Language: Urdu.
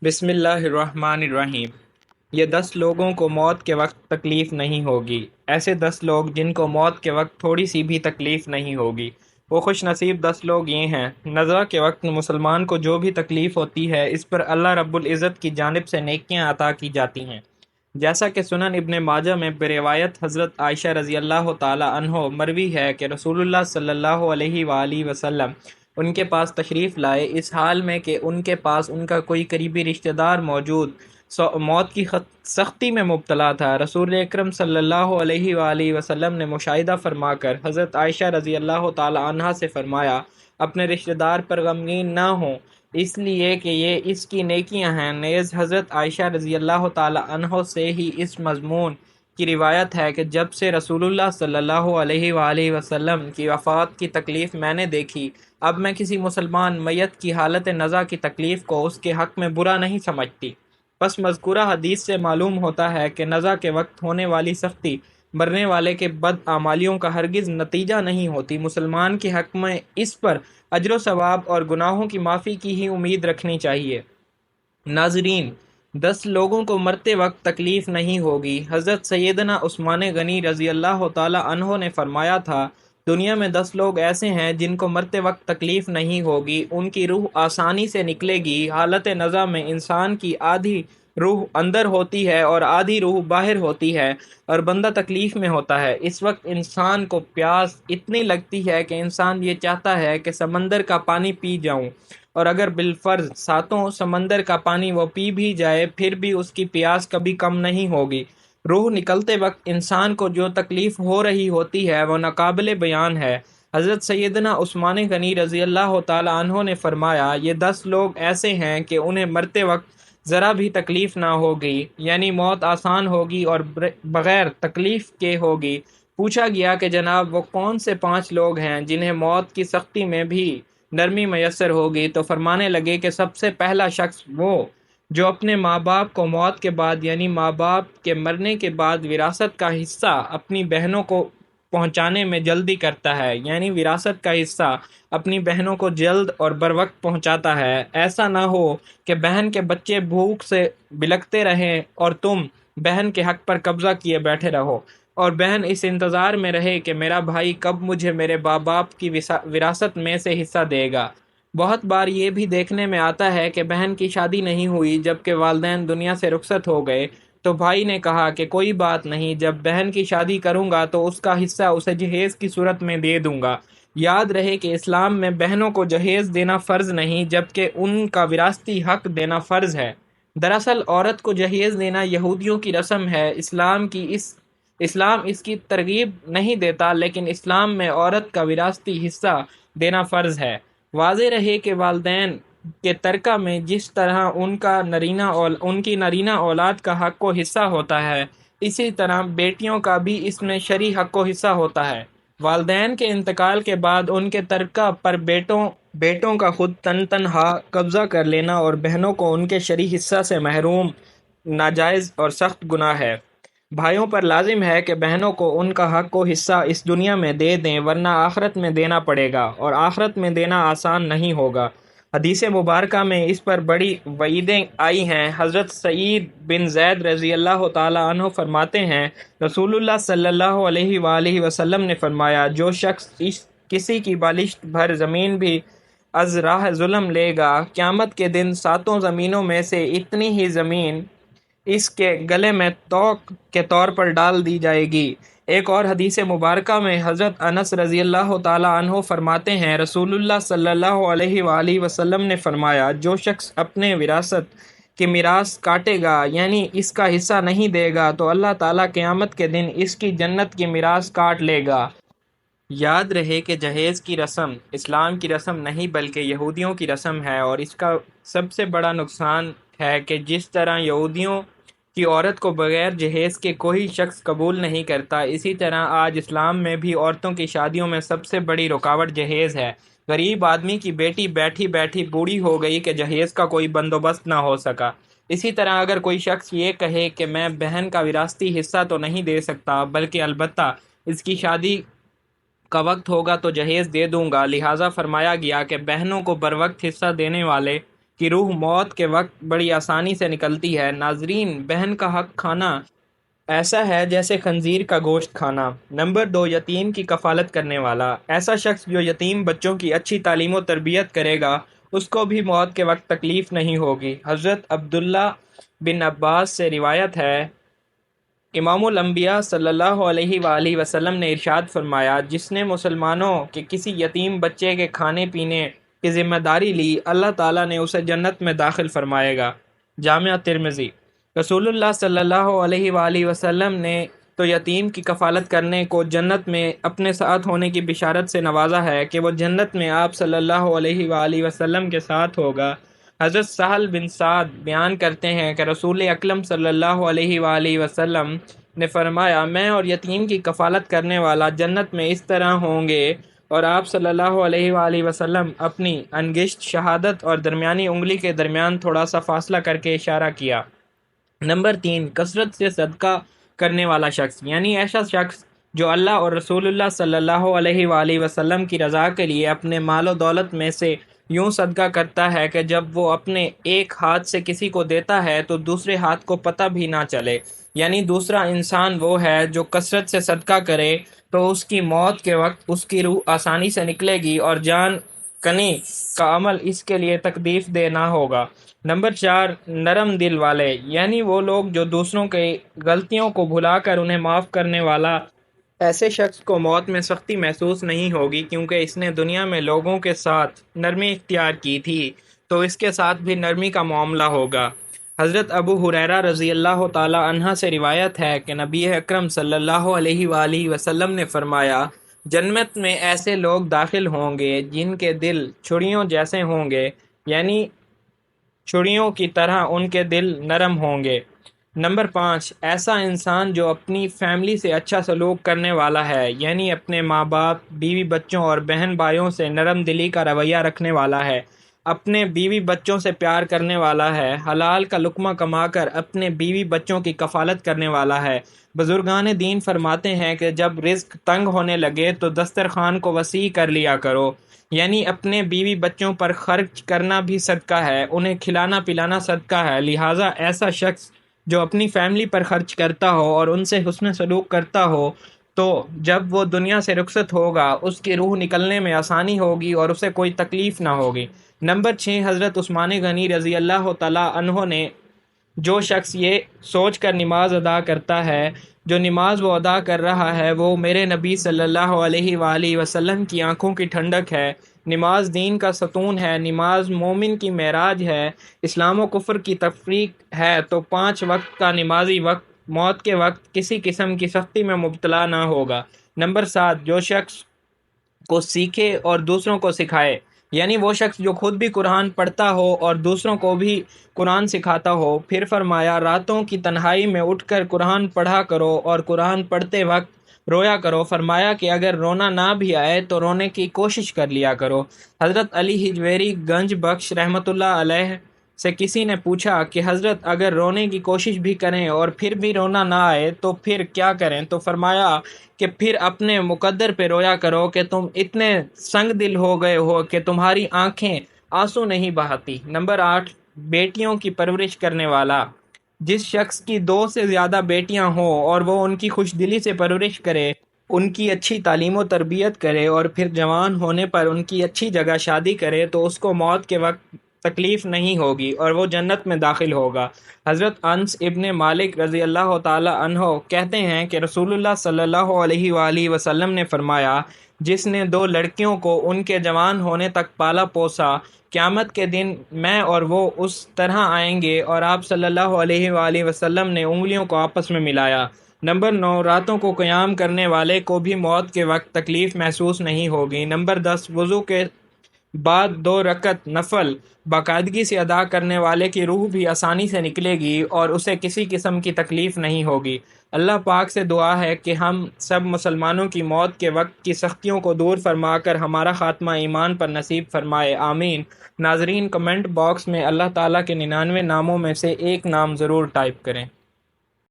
بسم اللہ الرحمن الرحیم۔ یہ 10 لوگوں کو موت کے وقت تکلیف نہیں ہوگی۔ ایسے 10 لوگ جن کو موت کے وقت تھوڑی سی بھی تکلیف نہیں ہوگی۔ وہ خوش نصیب 10 لوگ یہ ہیں۔ نزا کے وقت مسلمان کو جو بھی تکلیف ہوتی ہے اس پر اللہ رب العزت کی جانب سے نیکیاں عطا کی جاتی ہیں، جیسا کہ سنن ابن ماجہ میں بروایت حضرت عائشہ رضی اللہ تعالی عنہ مروی ہے کہ رسول اللہ صلی اللہ علیہ وآلہ وسلم ان کے پاس تشریف لائے، اس حال میں کہ ان کے پاس ان کا کوئی قریبی رشتہ دار موجود موت کی سختی میں مبتلا تھا۔ رسول اکرم صلی اللہ علیہ وآلہ وسلم نے مشاہدہ فرما کر حضرت عائشہ رضی اللہ تعالی عنہا سے فرمایا، اپنے رشتہ دار پر غمگین نہ ہوں، اس لیے کہ یہ اس کی نیکیاں ہیں۔ نیز حضرت عائشہ رضی اللہ تعالی عنہ سے ہی اس مضمون کی روایت ہے کہ جب سے رسول اللہ صلی اللہ علیہ وآلہ وسلم کی وفات کی تکلیف میں نے دیکھی، اب میں کسی مسلمان میت کی حالت نزا کی تکلیف کو اس کے حق میں برا نہیں سمجھتی۔ پس مذکورہ حدیث سے معلوم ہوتا ہے کہ نزا کے وقت ہونے والی سختی مرنے والے کے بد اعمالیوں کا ہرگز نتیجہ نہیں ہوتی۔ مسلمان کے حق میں اس پر اجر و ثواب اور گناہوں کی معافی کی ہی امید رکھنی چاہیے۔ ناظرین، 10 لوگوں کو مرتے وقت تکلیف نہیں ہوگی۔ حضرت سیدنا عثمان غنی رضی اللہ تعالی عنہ نے فرمایا تھا، دنیا میں 10 لوگ ایسے ہیں جن کو مرتے وقت تکلیف نہیں ہوگی، ان کی روح آسانی سے نکلے گی۔ حالت نزا میں انسان کی آدھی روح اندر ہوتی ہے اور آدھی روح باہر ہوتی ہے اور بندہ تکلیف میں ہوتا ہے۔ اس وقت انسان کو پیاس اتنی لگتی ہے کہ انسان یہ چاہتا ہے کہ سمندر کا پانی پی جاؤں، اور اگر بالفرض ساتوں سمندر کا پانی وہ پی بھی جائے پھر بھی اس کی پیاس کبھی کم نہیں ہوگی۔ روح نکلتے وقت انسان کو جو تکلیف ہو رہی ہوتی ہے وہ ناقابل بیان ہے۔ حضرت سیدنا عثمان غنی رضی اللہ تعالی عنہ نے فرمایا، یہ 10 لوگ ایسے ہیں کہ انہیں مرتے وقت ذرا بھی تکلیف نہ ہوگی، یعنی موت آسان ہوگی اور بغیر تکلیف کے ہوگی۔ پوچھا گیا کہ جناب وہ کون سے 5 لوگ ہیں جنہیں موت کی سختی میں بھی نرمی میسر ہوگی؟ تو فرمانے لگے کہ سب سے پہلا شخص وہ جو اپنے ماں باپ کو موت کے بعد یعنی ماں باپ کے مرنے کے بعد وراثت کا حصہ اپنی بہنوں کو پہنچانے میں جلدی کرتا ہے، یعنی وراثت کا حصہ اپنی بہنوں کو جلد اور بر وقت پہنچاتا ہے۔ ایسا نہ ہو کہ بہن کے بچے بھوک سے بلکتے رہیں اور تم بہن کے حق پر قبضہ کیے بیٹھے رہو، اور بہن اس انتظار میں رہے کہ میرا بھائی کب مجھے میرے باپ کی وراثت میں سے حصہ دے گا۔ بہت بار یہ بھی دیکھنے میں آتا ہے کہ بہن کی شادی نہیں ہوئی جبکہ والدین دنیا سے رخصت ہو گئے، تو بھائی نے کہا کہ کوئی بات نہیں، جب بہن کی شادی کروں گا تو اس کا حصہ اسے جہیز کی صورت میں دے دوں گا۔ یاد رہے کہ اسلام میں بہنوں کو جہیز دینا فرض نہیں جبکہ ان کا وراثتی حق دینا فرض ہے۔ دراصل عورت کو جہیز دینا یہودیوں کی رسم ہے۔ اسلام اس کی ترغیب نہیں دیتا، لیکن اسلام میں عورت کا وراثتی حصہ دینا فرض ہے۔ واضح رہے کہ والدین کے ترکہ میں جس طرح ان کی نرینہ اولاد کا حق و حصہ ہوتا ہے، اسی طرح بیٹیوں کا بھی اس میں شرعی حق و حصہ ہوتا ہے۔ والدین کے انتقال کے بعد ان کے ترکہ پر بیٹوں کا خود تنہا قبضہ کر لینا اور بہنوں کو ان کے شرعی حصہ سے محروم ناجائز اور سخت گناہ ہے۔ بھائیوں پر لازم ہے کہ بہنوں کو ان کا حق و حصہ اس دنیا میں دے دیں، ورنہ آخرت میں دینا پڑے گا، اور آخرت میں دینا آسان نہیں ہوگا۔ حدیث مبارکہ میں اس پر بڑی وعیدیں آئی ہیں۔ حضرت سعید بن زید رضی اللہ تعالی عنہ فرماتے ہیں، رسول اللہ صلی اللہ علیہ وآلہ وسلم نے فرمایا، جو شخص کسی کی بالشت بھر زمین بھی از راہ ظلم لے گا، قیامت کے دن 7 زمینوں میں سے اتنی ہی زمین اس کے گلے میں توق کے طور پر ڈال دی جائے گی۔ ایک اور حدیث مبارکہ میں حضرت انس رضی اللہ تعالی عنہ فرماتے ہیں، رسول اللہ صلی اللہ علیہ وآلہ وسلم نے فرمایا، جو شخص اپنے وراثت کی میراث کاٹے گا یعنی اس کا حصہ نہیں دے گا تو اللہ تعالیٰ قیامت کے دن اس کی جنت کی میراث کاٹ لے گا۔ یاد رہے کہ جہیز کی رسم اسلام کی رسم نہیں بلکہ یہودیوں کی رسم ہے، اور اس کا سب سے بڑا نقصان ہے کہ جس طرح یہودیوں کی عورت کو بغیر جہیز کے کوئی شخص قبول نہیں کرتا، اسی طرح آج اسلام میں بھی عورتوں کی شادیوں میں سب سے بڑی رکاوٹ جہیز ہے۔ غریب آدمی کی بیٹی بیٹھی بیٹھی بوڑھی ہو گئی کہ جہیز کا کوئی بندوبست نہ ہو سکا۔ اسی طرح اگر کوئی شخص یہ کہے کہ میں بہن کا وراثتی حصہ تو نہیں دے سکتا بلکہ البتہ اس کی شادی کا وقت ہوگا تو جہیز دے دوں گا، لہٰذا فرمایا گیا کہ بہنوں کو بر وقت حصہ دینے والے کی روح موت کے وقت بڑی آسانی سے نکلتی ہے۔ ناظرین، بہن کا حق کھانا ایسا ہے جیسے خنزیر کا گوشت کھانا۔ نمبر 2، یتیم کی کفالت کرنے والا۔ ایسا شخص جو یتیم بچوں کی اچھی تعلیم و تربیت کرے گا، اس کو بھی موت کے وقت تکلیف نہیں ہوگی۔ حضرت عبداللہ بن عباس سے روایت ہے، امام الانبیاء صلی اللہ علیہ وآلہ وسلم نے ارشاد فرمایا، جس نے مسلمانوں کے کسی یتیم بچے کے کھانے پینے کی ذمہ داری لی، اللہ تعالیٰ نے اسے جنت میں داخل فرمائے گا۔ جامعہ ترمذی۔ رسول اللہ صلی اللہ علیہ وآلہ وسلم نے تو یتیم کی کفالت کرنے کو جنت میں اپنے ساتھ ہونے کی بشارت سے نوازا ہے کہ وہ جنت میں آپ صلی اللہ علیہ وآلہ وسلم کے ساتھ ہوگا۔ حضرت سہل بن سعد بیان کرتے ہیں کہ رسول اکرم صلی اللہ علیہ وآلہ وسلم نے فرمایا، میں اور یتیم کی کفالت کرنے والا جنت میں اس طرح ہوں گے، اور آپ صلی اللہ علیہ وآلہ وسلم اپنی انگشت شہادت اور درمیانی انگلی کے درمیان تھوڑا سا فاصلہ کر کے اشارہ کیا۔ نمبر 3، کثرت سے صدقہ کرنے والا شخص، یعنی ایسا شخص جو اللہ اور رسول اللہ صلی اللہ علیہ وآلہ وسلم کی رضا کے لیے اپنے مال و دولت میں سے یوں صدقہ کرتا ہے کہ جب وہ اپنے ایک ہاتھ سے کسی کو دیتا ہے تو دوسرے ہاتھ کو پتہ بھی نہ چلے، یعنی دوسرا انسان وہ ہے جو کثرت سے صدقہ کرے تو اس کی موت کے وقت اس کی روح آسانی سے نکلے گی اور جان کنی کا عمل اس کے لیے تکلیف دہ نہ ہوگا۔ نمبر 4، نرم دل والے، یعنی وہ لوگ جو دوسروں کے غلطیوں کو بھلا کر انہیں معاف کرنے والا۔ ایسے شخص کو موت میں سختی محسوس نہیں ہوگی، کیونکہ اس نے دنیا میں لوگوں کے ساتھ نرمی اختیار کی تھی تو اس کے ساتھ بھی نرمی کا معاملہ ہوگا۔ حضرت ابو ہریرہ رضی اللہ تعالی عنہ سے روایت ہے کہ نبی اکرم صلی اللہ علیہ وآلہ وسلم نے فرمایا، جنت میں ایسے لوگ داخل ہوں گے جن کے دل چھڑیوں جیسے ہوں گے، یعنی چھڑیوں کی طرح ان کے دل نرم ہوں گے۔ نمبر 5، ایسا انسان جو اپنی فیملی سے اچھا سلوک کرنے والا ہے، یعنی اپنے ماں باپ، بیوی بچوں اور بہن بھائیوں سے نرم دلی کا رویہ رکھنے والا ہے، اپنے بیوی بچوں سے پیار کرنے والا ہے، حلال کا لقمہ کما کر اپنے بیوی بچوں کی کفالت کرنے والا ہے۔ بزرگان دین فرماتے ہیں کہ جب رزق تنگ ہونے لگے تو دسترخوان کو وسیع کر لیا کرو، یعنی اپنے بیوی بچوں پر خرچ کرنا بھی صدقہ ہے، انہیں کھلانا پلانا صدقہ ہے۔ لہٰذا ایسا شخص جو اپنی فیملی پر خرچ کرتا ہو اور ان سے حسن سلوک کرتا ہو تو جب وہ دنیا سے رخصت ہوگا اس کی روح نکلنے میں آسانی ہوگی اور اسے کوئی تکلیف نہ ہوگی۔ نمبر 6، حضرت عثمان غنی رضی اللہ تعالی عنہ نے، جو شخص یہ سوچ کر نماز ادا کرتا ہے جو نماز وہ ادا کر رہا ہے وہ میرے نبی صلی اللہ علیہ وآلہ وسلم کی آنکھوں کی ٹھنڈک ہے، نماز دین کا ستون ہے، نماز مومن کی معراج ہے، اسلام و کفر کی تفریق ہے، تو 5 وقت کا نمازی وقت موت کے وقت کسی قسم کی سختی میں مبتلا نہ ہوگا۔ نمبر 7، جو شخص کو سیکھے اور دوسروں کو سکھائے، یعنی وہ شخص جو خود بھی قرآن پڑھتا ہو اور دوسروں کو بھی قرآن سکھاتا ہو۔ پھر فرمایا، راتوں کی تنہائی میں اٹھ کر قرآن پڑھا کرو اور قرآن پڑھتے وقت رویا کرو۔ فرمایا کہ اگر رونا نہ بھی آئے تو رونے کی کوشش کر لیا کرو۔ حضرت علی ہجویری گنج بخش رحمۃ اللہ علیہ سے کسی نے پوچھا کہ حضرت اگر رونے کی کوشش بھی کریں اور پھر بھی رونا نہ آئے تو پھر کیا کریں؟ تو فرمایا کہ پھر اپنے مقدر پہ رویا کرو کہ تم اتنے سنگ دل ہو گئے ہو کہ تمہاری آنکھیں آنسو نہیں بہاتی۔ نمبر 8، بیٹیوں کی پرورش کرنے والا، جس شخص کی 2 سے زیادہ بیٹیاں ہوں اور وہ ان کی خوش دلی سے پرورش کرے، ان کی اچھی تعلیم و تربیت کرے اور پھر جوان ہونے پر ان کی اچھی جگہ شادی کرے تو اس کو موت کے وقت تکلیف نہیں ہوگی اور وہ جنت میں داخل ہوگا۔ حضرت انس ابن مالک رضی اللہ تعالی عنہ کہتے ہیں کہ رسول اللہ صلی اللہ علیہ وآلہ وسلم نے فرمایا، جس نے 2 لڑکیوں کو ان کے جوان ہونے تک پالا پوسا، قیامت کے دن میں اور وہ اس طرح آئیں گے، اور آپ صلی اللہ علیہ وآلہ وسلم نے انگلیوں کو آپس میں ملایا۔ نمبر 9، راتوں کو قیام کرنے والے کو بھی موت کے وقت تکلیف محسوس نہیں ہوگی۔ نمبر 10، وضو کے بعد 2 رکعت نفل باقاعدگی سے ادا کرنے والے کی روح بھی آسانی سے نکلے گی اور اسے کسی قسم کی تکلیف نہیں ہوگی۔ اللہ پاک سے دعا ہے کہ ہم سب مسلمانوں کی موت کے وقت کی سختیوں کو دور فرما کر ہمارا خاتمہ ایمان پر نصیب فرمائے، آمین۔ ناظرین، کمنٹ باکس میں اللہ تعالیٰ کے 99 ناموں میں سے ایک نام ضرور ٹائپ کریں۔